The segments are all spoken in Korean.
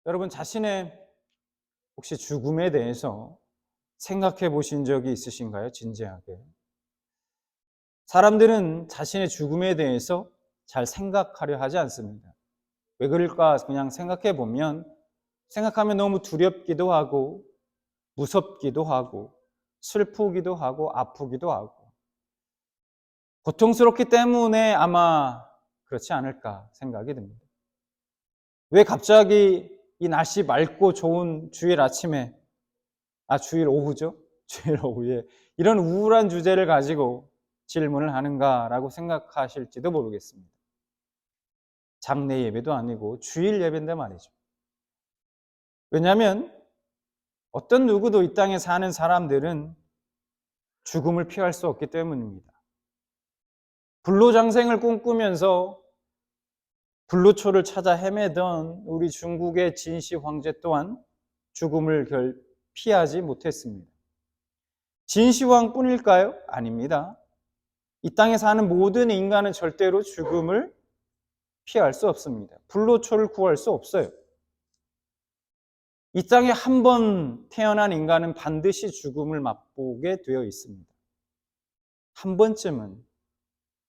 여러분 자신의 혹시 죽음에 대해서 생각해 보신 적이 있으신가요? 진지하게. 사람들은 자신의 죽음에 대해서 잘 생각하려 하지 않습니다. 왜 그럴까? 그냥 생각해 보면 생각하면 너무 두렵기도 하고 무섭기도 하고 슬프기도 하고 아프기도 하고 고통스럽기 때문에 아마 그렇지 않을까 생각이 듭니다. 왜 갑자기 이 날씨 맑고 좋은 주일 아침에 주일 오후죠? 주일 오후에 이런 우울한 주제를 가지고 질문을 하는가라고 생각하실지도 모르겠습니다. 장례 예배도 아니고 주일 예배인데 말이죠. 왜냐하면 어떤 누구도 이 땅에 사는 사람들은 죽음을 피할 수 없기 때문입니다. 불로장생을 꿈꾸면서 불로초를 찾아 헤매던 우리 중국의 진시 황제 또한 죽음을 피하지 못했습니다. 진시황뿐일까요? 아닙니다. 이 땅에 사는 모든 인간은 절대로 죽음을 피할 수 없습니다. 불로초를 구할 수 없어요. 이 땅에 한 번 태어난 인간은 반드시 죽음을 맛보게 되어 있습니다. 한 번쯤은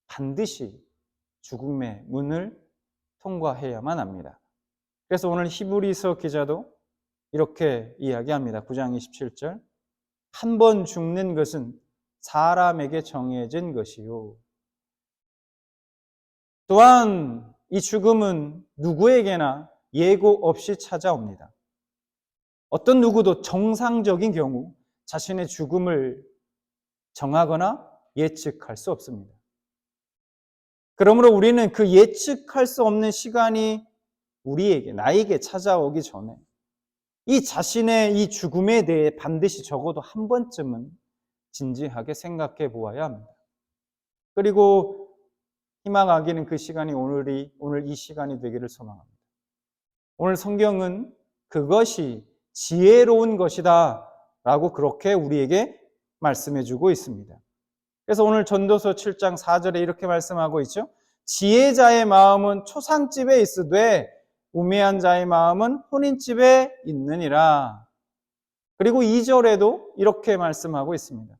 반드시 죽음의 문을 통과해야만 합니다. 그래서 오늘 히브리서 기자도 이렇게 이야기합니다. 9장 27절. 한 번 죽는 것은 사람에게 정해진 것이요. 또한 이 죽음은 누구에게나 예고 없이 찾아옵니다. 어떤 누구도 정상적인 경우 자신의 죽음을 정하거나 예측할 수 없습니다. 그러므로 우리는 그 예측할 수 없는 시간이 나에게 찾아오기 전에 이 자신의 이 죽음에 대해 반드시 적어도 한 번쯤은 진지하게 생각해 보아야 합니다. 그리고 희망하기는 그 시간이 오늘 이 시간이 되기를 소망합니다. 오늘 성경은 그것이 지혜로운 것이다 라고 그렇게 우리에게 말씀해 주고 있습니다. 그래서 오늘 전도서 7장 4절에 이렇게 말씀하고 있죠. 지혜자의 마음은 초상집에 있으되 우매한 자의 마음은 혼인집에 있느니라. 그리고 2절에도 이렇게 말씀하고 있습니다.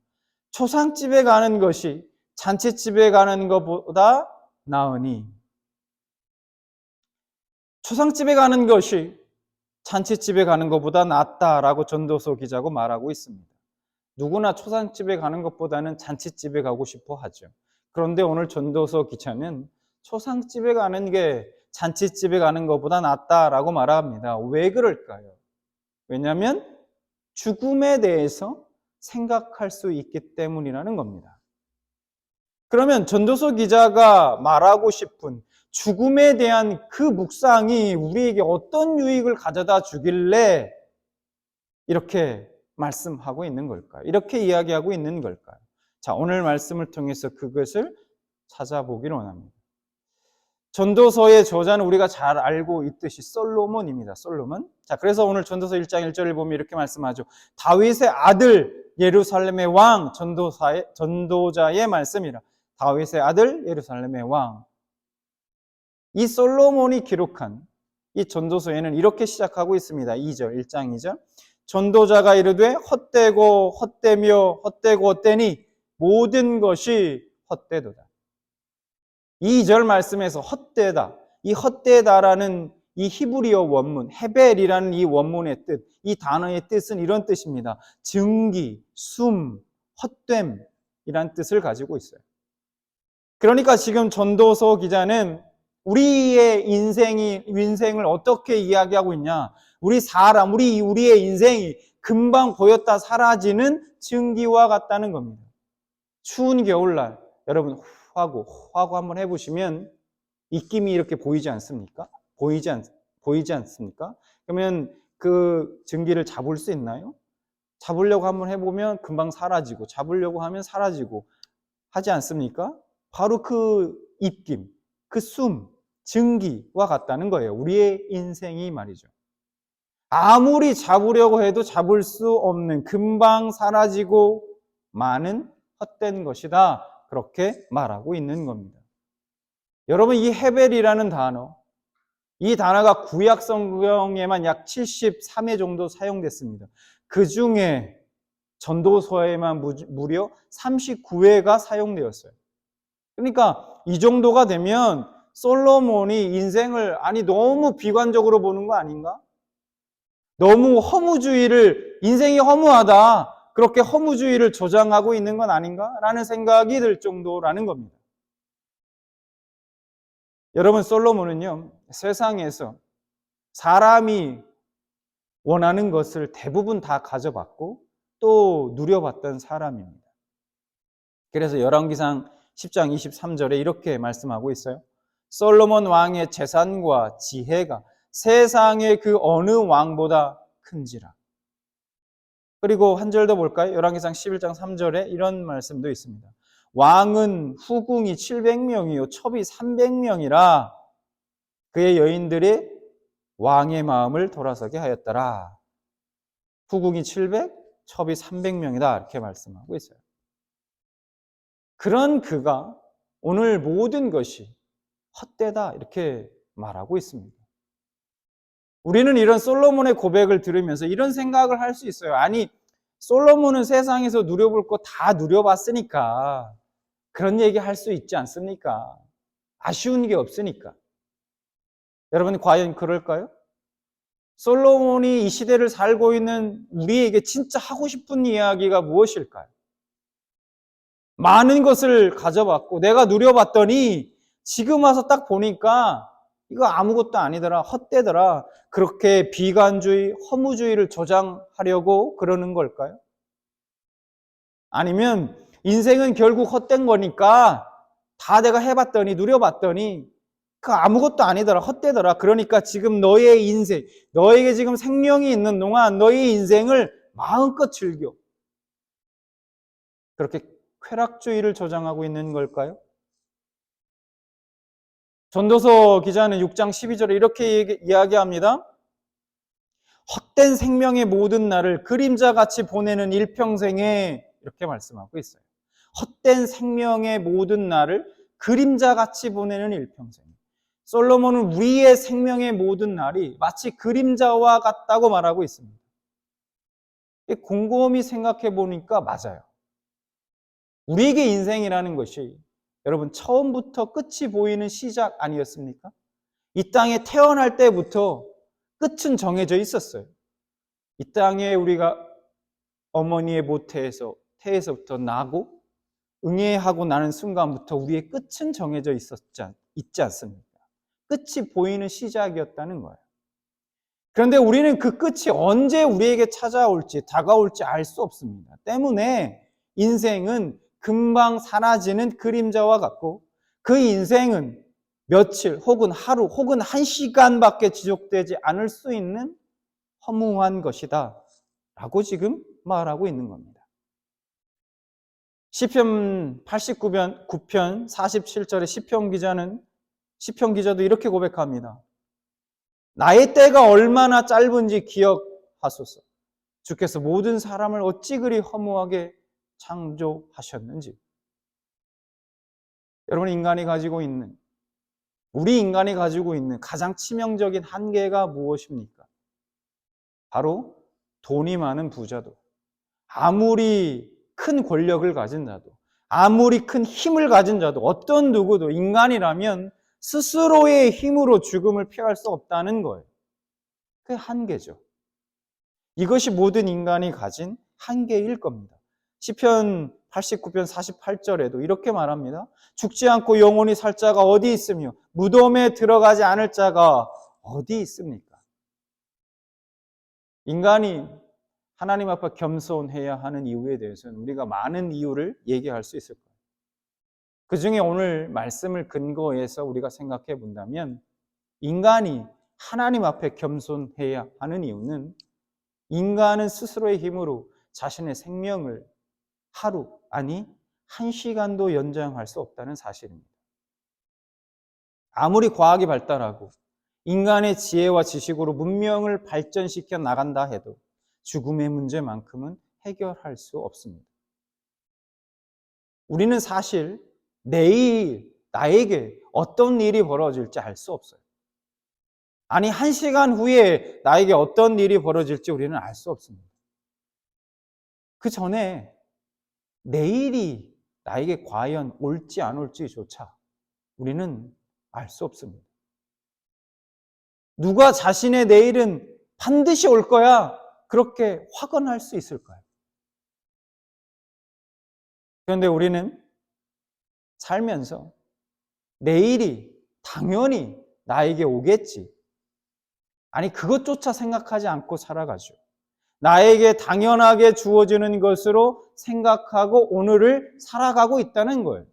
초상집에 가는 것이 잔치집에 가는 것보다 나으니. 초상집에 가는 것이 잔치집에 가는 것보다 낫다라고 전도서 기자고 말하고 있습니다. 누구나 초상집에 가는 것보다는 잔치집에 가고 싶어 하죠. 그런데 오늘 전도서 기자는 초상집에 가는 게 잔치집에 가는 것보다 낫다라고 말합니다. 왜 그럴까요? 왜냐하면 죽음에 대해서 생각할 수 있기 때문이라는 겁니다. 그러면 전도서 기자가 말하고 싶은 죽음에 대한 그 묵상이 우리에게 어떤 유익을 가져다 주길래 이렇게 말씀하고 있는 걸까요? 이렇게 이야기하고 있는 걸까요? 자, 오늘 말씀을 통해서 그것을 찾아보기를 원합니다. 전도서의 저자는 우리가 잘 알고 있듯이 솔로몬입니다. 솔로몬. 자, 그래서 오늘 전도서 1장 1절을 보면 이렇게 말씀하죠. 다윗의 아들 예루살렘의 왕, 전도자의 말씀이라. 다윗의 아들 예루살렘의 왕. 이 솔로몬이 기록한 이 전도서에는 이렇게 시작하고 있습니다. 2절, 1장 2절. 전도자가 이르되 헛되고 헛되며 헛되고 헛되니 모든 것이 헛되도다. 2절 말씀에서 헛되다, 이 헛되다라는 이 히브리어 원문, 헤벨이라는 이 원문의 뜻, 이 단어의 뜻은 이런 뜻입니다. 증기, 숨, 헛됨이라는 뜻을 가지고 있어요. 그러니까 지금 전도서 기자는 우리의 인생을 어떻게 이야기하고 있냐? 우리의 인생이 금방 보였다 사라지는 증기와 같다는 겁니다. 추운 겨울날, 여러분 화구 한번 해보시면 입김이 이렇게 보이지 않습니까? 보이지 않습니까? 그러면 그 증기를 잡을 수 있나요? 잡으려고 한번 해보면 금방 사라지고, 잡으려고 하면 사라지고 하지 않습니까? 바로 그 입김, 그 숨, 증기와 같다는 거예요. 우리의 인생이 말이죠. 아무리 잡으려고 해도 잡을 수 없는, 금방 사라지고 많은 헛된 것이다. 그렇게 말하고 있는 겁니다. 여러분, 이 헤벨이라는 단어, 이 단어가 구약 성경에만 약 73회 정도 사용됐습니다. 그 중에 전도서에만 무려 39회가 사용되었어요. 그러니까 이 정도가 되면 솔로몬이 인생을 너무 비관적으로 보는 거 아닌가? 너무 인생이 허무하다, 그렇게 허무주의를 조장하고 있는 건 아닌가? 라는 생각이 들 정도라는 겁니다. 여러분, 솔로몬은요, 세상에서 사람이 원하는 것을 대부분 다 가져봤고 또 누려봤던 사람입니다. 그래서 열왕기상 10장 23절에 이렇게 말씀하고 있어요. 솔로몬 왕의 재산과 지혜가 세상의 그 어느 왕보다 큰지라. 그리고 한 절 더 볼까요? 열왕기상 11장 3절에 이런 말씀도 있습니다. 왕은 후궁이 700명이요 첩이 300명이라 그의 여인들이 왕의 마음을 돌아서게 하였더라. 후궁이 700, 첩이 300명이다 이렇게 말씀하고 있어요. 그런 그가 오늘 모든 것이 헛되다 이렇게 말하고 있습니다. 우리는 이런 솔로몬의 고백을 들으면서 이런 생각을 할 수 있어요. 솔로몬은 세상에서 누려볼 거 다 누려봤으니까 그런 얘기 할 수 있지 않습니까? 아쉬운 게 없으니까. 여러분, 과연 그럴까요? 솔로몬이 이 시대를 살고 있는 우리에게 진짜 하고 싶은 이야기가 무엇일까요? 많은 것을 가져봤고 내가 누려봤더니 지금 와서 딱 보니까 이거 아무것도 아니더라, 헛되더라, 그렇게 비관주의, 허무주의를 조장하려고 그러는 걸까요? 아니면 인생은 결국 헛된 거니까 다 내가 해봤더니 누려봤더니 그 아무것도 아니더라, 헛되더라, 그러니까 지금 너의 인생, 너에게 지금 생명이 있는 동안 너의 인생을 마음껏 즐겨, 그렇게 쾌락주의를 조장하고 있는 걸까요? 전도서 기자는 6장 12절에 이렇게 이야기합니다. 헛된 생명의 모든 날을 그림자같이 보내는 일평생에, 이렇게 말씀하고 있어요. 헛된 생명의 모든 날을 그림자같이 보내는 일평생. 솔로몬은 우리의 생명의 모든 날이 마치 그림자와 같다고 말하고 있습니다. 곰곰이 생각해 보니까 맞아요. 우리에게 인생이라는 것이 여러분 처음부터 끝이 보이는 시작 아니었습니까? 이 땅에 태어날 때부터 끝은 정해져 있었어요. 이 땅에 우리가 어머니의 태에서부터 나고 응애하고 나는 순간부터 우리의 끝은 정해져 있지 않습니까? 끝이 보이는 시작이었다는 거예요. 그런데 우리는 그 끝이 언제 우리에게 찾아올지, 다가올지 알 수 없습니다. 때문에 인생은 금방 사라지는 그림자와 같고 그 인생은 며칠 혹은 하루 혹은 한 시간밖에 지속되지 않을 수 있는 허무한 것이다 라고 지금 말하고 있는 겁니다. 시편 89편 47절에 시편 기자도 이렇게 고백합니다. 나의 때가 얼마나 짧은지 기억하소서. 주께서 모든 사람을 어찌 그리 허무하게 창조하셨는지. 여러분, 우리 인간이 가지고 있는 가장 치명적인 한계가 무엇입니까? 바로 돈이 많은 부자도, 아무리 큰 권력을 가진 자도, 아무리 큰 힘을 가진 자도, 어떤 누구도 인간이라면 스스로의 힘으로 죽음을 피할 수 없다는 거예요. 그게 한계죠. 이것이 모든 인간이 가진 한계일 겁니다. 시편 89편 48절에도 이렇게 말합니다. 죽지 않고 영원히 살 자가 어디 있으며 무덤에 들어가지 않을 자가 어디 있습니까? 인간이 하나님 앞에 겸손해야 하는 이유에 대해서는 우리가 많은 이유를 얘기할 수 있을 거예요. 그 중에 오늘 말씀을 근거해서 우리가 생각해 본다면 인간이 하나님 앞에 겸손해야 하는 이유는 인간은 스스로의 힘으로 자신의 생명을 하루, 한 시간도 연장할 수 없다는 사실입니다. 아무리 과학이 발달하고 인간의 지혜와 지식으로 문명을 발전시켜 나간다 해도 죽음의 문제만큼은 해결할 수 없습니다. 우리는 사실 내일 나에게 어떤 일이 벌어질지 알 수 없어요. 아니, 1시간 후에 나에게 어떤 일이 벌어질지 우리는 알 수 없습니다. 그 전에 내일이 나에게 과연 올지 안 올지조차 우리는 알 수 없습니다. 누가 자신의 내일은 반드시 올 거야 그렇게 확언할 수 있을까요? 그런데 우리는 살면서 내일이 당연히 나에게 오겠지. 아니, 그것조차 생각하지 않고 살아가죠. 나에게 당연하게 주어지는 것으로 생각하고 오늘을 살아가고 있다는 거예요.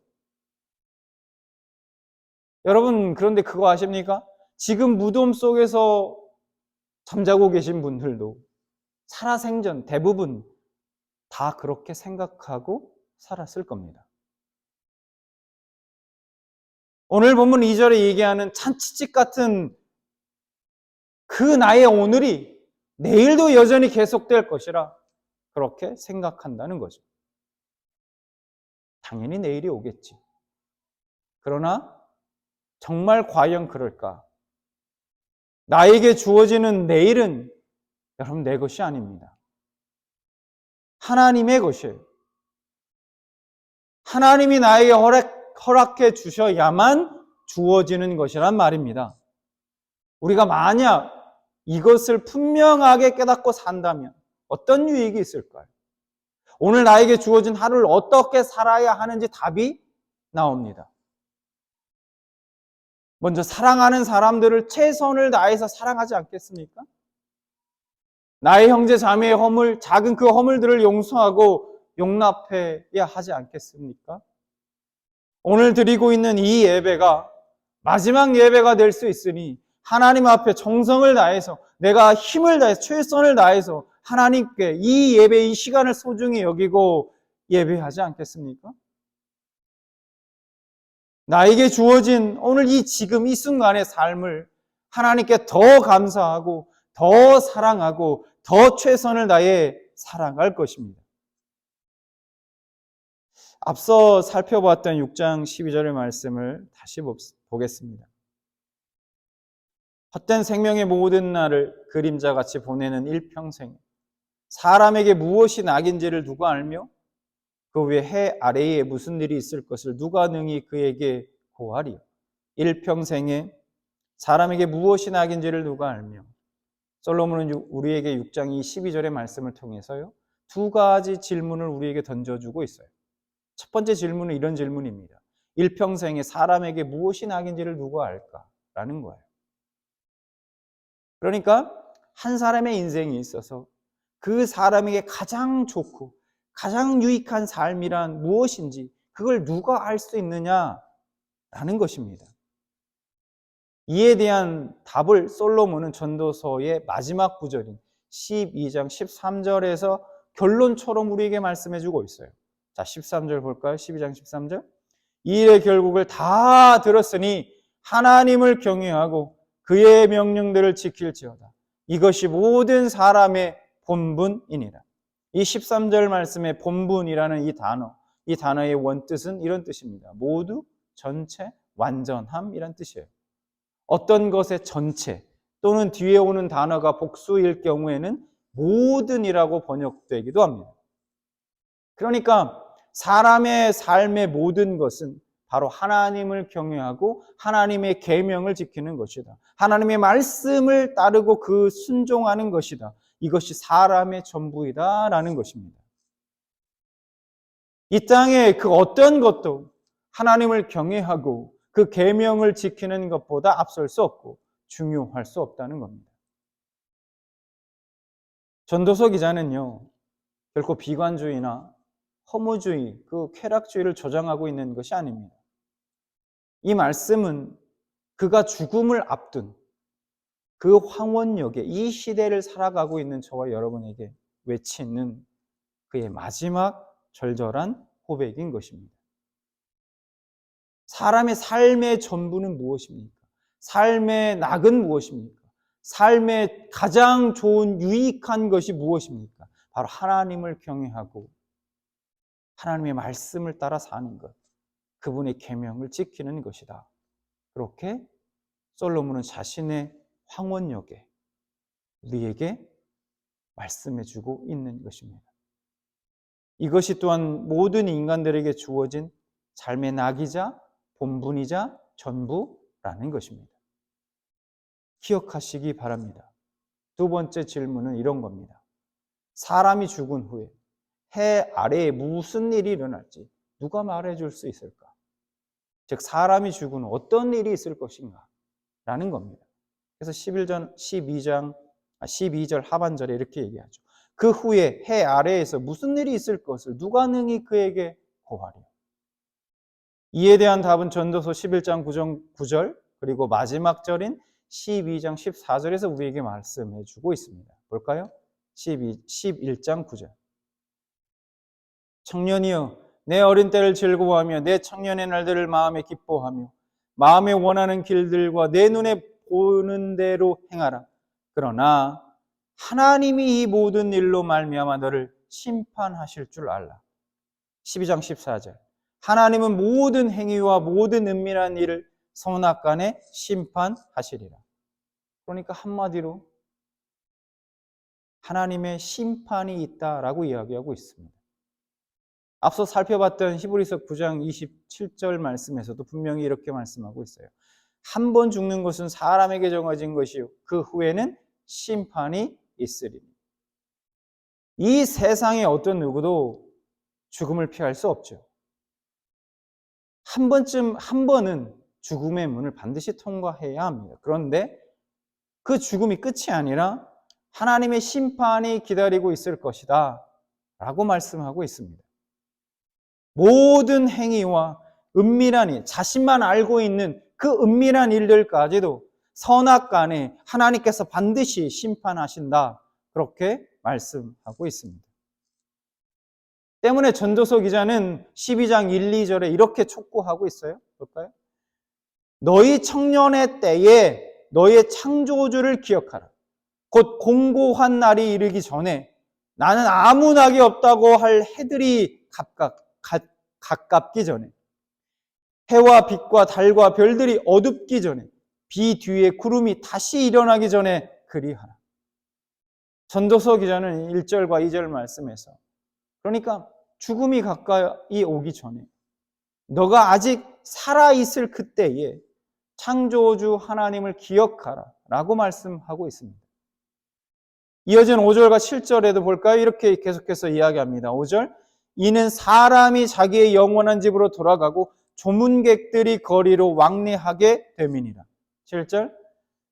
여러분, 그런데 그거 아십니까? 지금 무덤 속에서 잠자고 계신 분들도 살아생전 대부분 다 그렇게 생각하고 살았을 겁니다. 오늘 본문 2절에 얘기하는 잔치집 같은 그 나의 오늘이 내일도 여전히 계속될 것이라 그렇게 생각한다는 거죠. 당연히 내일이 오겠지. 그러나 정말 과연 그럴까? 나에게 주어지는 내일은 여러분 내 것이 아닙니다. 하나님의 것이에요. 하나님이 나에게 허락해 주셔야만 주어지는 것이란 말입니다. 우리가 만약 이것을 분명하게 깨닫고 산다면 어떤 유익이 있을까요? 오늘 나에게 주어진 하루를 어떻게 살아야 하는지 답이 나옵니다. 먼저 사랑하는 사람들을 최선을 다해서 사랑하지 않겠습니까? 나의 형제 자매의 허물, 작은 그 허물들을 용서하고 용납해야 하지 않겠습니까? 오늘 드리고 있는 이 예배가 마지막 예배가 될 수 있으니 하나님 앞에 정성을 다해서 내가 힘을 다해서 최선을 다해서 하나님께 이 예배, 이 시간을 소중히 여기고 예배하지 않겠습니까? 나에게 주어진 오늘 이 지금 이 순간의 삶을 하나님께 더 감사하고 더 사랑하고 더 최선을 다해 살아갈 것입니다. 앞서 살펴봤던 6장 12절의 말씀을 다시 보겠습니다. 헛된 생명의 모든 날을 그림자같이 보내는 일평생 사람에게 무엇이 낙인지를 누가 알며 그 위에 해 아래에 무슨 일이 있을 것을 누가 능히 그에게 고하리요. 일평생에 사람에게 무엇이 낙인지를 누가 알며 솔로몬은 우리에게 6장 12절의 말씀을 통해서요 2가지 질문을 우리에게 던져주고 있어요. 첫 번째 질문은 이런 질문입니다. 일평생에 사람에게 무엇이 낙인지를 누가 알까? 라는 거예요. 그러니까 한 사람의 인생에 있어서 그 사람에게 가장 좋고 가장 유익한 삶이란 무엇인지 그걸 누가 알 수 있느냐라는 것입니다. 이에 대한 답을 솔로몬은 전도서의 마지막 구절인 12장 13절에서 결론처럼 우리에게 말씀해 주고 있어요. 자, 13절 볼까요? 12장 13절. 이 일의 결국을 다 들었으니 하나님을 경외하고 그의 명령들을 지킬지어다. 이것이 모든 사람의 본분이니라. 이 13절 말씀의 본분이라는 이 단어의 원뜻은 이런 뜻입니다. 모두, 전체, 완전함이란 뜻이에요. 어떤 것의 전체 또는 뒤에 오는 단어가 복수일 경우에는 모든이라고 번역되기도 합니다. 그러니까 사람의 삶의 모든 것은 바로 하나님을 경외하고 하나님의 계명을 지키는 것이다. 하나님의 말씀을 따르고 그 순종하는 것이다. 이것이 사람의 전부이다라는 것입니다. 이 땅에 그 어떤 것도 하나님을 경외하고 그 계명을 지키는 것보다 앞설 수 없고 중요할 수 없다는 겁니다. 전도서 기자는요, 결코 비관주의나 허무주의, 그 쾌락주의를 조장하고 있는 것이 아닙니다. 이 말씀은 그가 죽음을 앞둔 그 황혼역에 이 시대를 살아가고 있는 저와 여러분에게 외치는 그의 마지막 절절한 고백인 것입니다. 사람의 삶의 전부는 무엇입니까? 삶의 낙은 무엇입니까? 삶의 가장 좋은 유익한 것이 무엇입니까? 바로 하나님을 경외하고 하나님의 말씀을 따라 사는 것, 그분의 계명을 지키는 것이다. 그렇게 솔로몬은 자신의 황혼역에 우리에게 말씀해주고 있는 것입니다. 이것이 또한 모든 인간들에게 주어진 삶의 낙이자 본분이자 전부라는 것입니다. 기억하시기 바랍니다. 두 번째 질문은 이런 겁니다. 사람이 죽은 후에 해 아래에 무슨 일이 일어날지 누가 말해줄 수 있을까? 즉 사람이 죽은 후 어떤 일이 있을 것인가? 라는 겁니다. 그래서 12절 하반절에 이렇게 얘기하죠. 그 후에 해 아래에서 무슨 일이 있을 것을 누가 능히 그에게 고하리요? 이에 대한 답은 전도서 11장 9절 그리고 마지막 절인 12장 14절에서 우리에게 말씀해 주고 있습니다. 볼까요? 11장 9절. 청년이여 내 어린 때를 즐거워하며 내 청년의 날들을 마음에 기뻐하며 마음에 원하는 길들과 내 눈에 보는 대로 행하라. 그러나 하나님이 이 모든 일로 말미암아 너를 심판하실 줄 알라. 12장 14절. 하나님은 모든 행위와 모든 은밀한 일을 선악간에 심판하시리라. 그러니까 한마디로 하나님의 심판이 있다라고 이야기하고 있습니다. 앞서 살펴봤던 히브리서 9장 27절 말씀에서도 분명히 이렇게 말씀하고 있어요. 한 번 죽는 것은 사람에게 정해진 것이요 그 후에는 심판이 있으리니. 이 세상의 어떤 누구도 죽음을 피할 수 없죠. 한 번은 죽음의 문을 반드시 통과해야 합니다. 그런데 그 죽음이 끝이 아니라 하나님의 심판이 기다리고 있을 것이다 라고 말씀하고 있습니다. 모든 행위와 은밀한 일, 자신만 알고 있는 그 은밀한 일들까지도 선악간에 하나님께서 반드시 심판하신다 그렇게 말씀하고 있습니다. 때문에 전도서 기자는 12장 1, 2절에 이렇게 촉구하고 있어요. 볼까요? 너희 청년의 때에 너의 창조주를 기억하라. 곧 공고한 날이 이르기 전에 나는 아무 낙이 없다고 할 해들이 가깝기 전에 해와 빛과 달과 별들이 어둡기 전에 비 뒤에 구름이 다시 일어나기 전에 그리하라. 전도서 기자는 1절과 2절 말씀에서 그러니까 죽음이 가까이 오기 전에 너가 아직 살아있을 그때에 창조주 하나님을 기억하라 라고 말씀하고 있습니다. 이어진 5절과 7절에도 볼까요? 이렇게 계속해서 이야기합니다. 5절 이는 사람이 자기의 영원한 집으로 돌아가고 조문객들이 거리로 왕래하게 됨이니라. 7절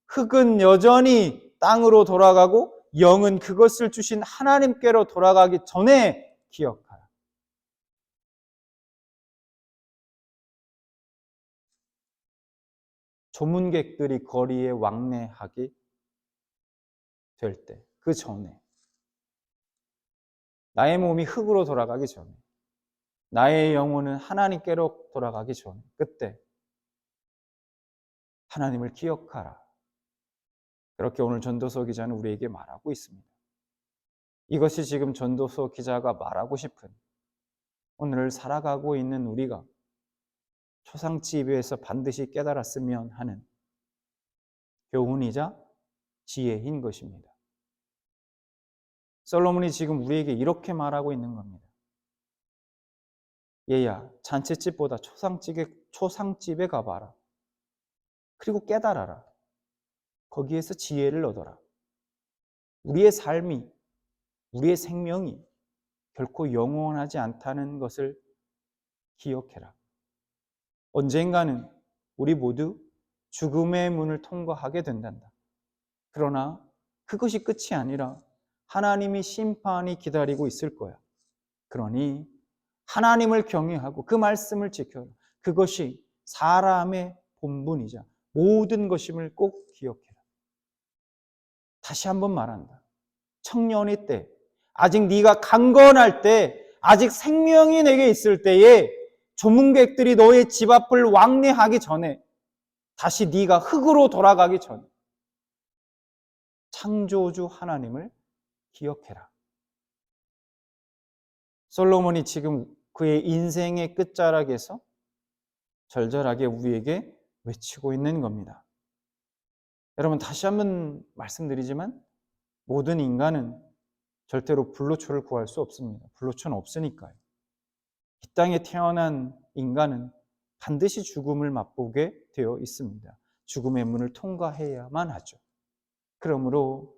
흙은 여전히 땅으로 돌아가고 영은 그것을 주신 하나님께로 돌아가기 전에 기억하라. 조문객들이 거리에 왕래하기 될 때, 그 전에 나의 몸이 흙으로 돌아가기 전에 나의 영혼은 하나님께로 돌아가기 전에 그때 하나님을 기억하라. 그렇게 오늘 전도서 기자는 우리에게 말하고 있습니다. 이것이 지금 전도서 기자가 말하고 싶은 오늘을 살아가고 있는 우리가 초상집에서 반드시 깨달았으면 하는 교훈이자 지혜인 것입니다. 솔로몬이 지금 우리에게 이렇게 말하고 있는 겁니다. 얘야, 잔치집보다 초상집에 가봐라. 그리고 깨달아라. 거기에서 지혜를 얻어라. 우리의 삶이, 우리의 생명이 결코 영원하지 않다는 것을 기억해라. 언젠가는 우리 모두 죽음의 문을 통과하게 된단다. 그러나 그것이 끝이 아니라 하나님이 심판이 기다리고 있을 거야. 그러니 하나님을 경외하고 그 말씀을 지켜라. 그것이 사람의 본분이자 모든 것임을 꼭 기억해라. 다시 한번 말한다. 청년의 때, 아직 네가 강건할 때, 아직 생명이 내게 있을 때에 조문객들이 너의 집 앞을 왕래하기 전에 다시 네가 흙으로 돌아가기 전에 창조주 하나님을 기억해라. 솔로몬이 지금 그의 인생의 끝자락에서 절절하게 우리에게 외치고 있는 겁니다. 여러분, 다시 한번 말씀드리지만 모든 인간은 절대로 불로초를 구할 수 없습니다. 불로초는 없으니까요. 이 땅에 태어난 인간은 반드시 죽음을 맛보게 되어 있습니다. 죽음의 문을 통과해야만 하죠. 그러므로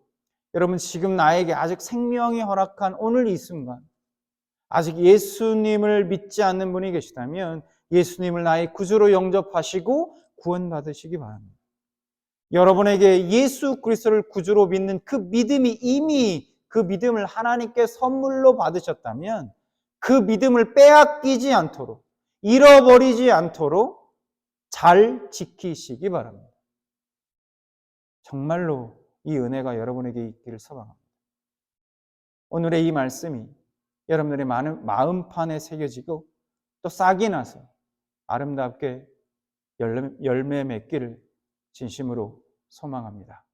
여러분, 지금 나에게 아직 생명이 허락한 오늘 이 순간, 아직 예수님을 믿지 않는 분이 계시다면 예수님을 나의 구주로 영접하시고 구원받으시기 바랍니다. 여러분에게 예수 그리스도를 구주로 믿는 그 믿음이 이미 그 믿음을 하나님께 선물로 받으셨다면 그 믿음을 빼앗기지 않도록, 잃어버리지 않도록 잘 지키시기 바랍니다. 정말로 이 은혜가 여러분에게 있기를 소망합니다. 오늘의 이 말씀이 여러분들의 마음판에 새겨지고 또 싹이 나서 아름답게 열매 맺기를 진심으로 소망합니다.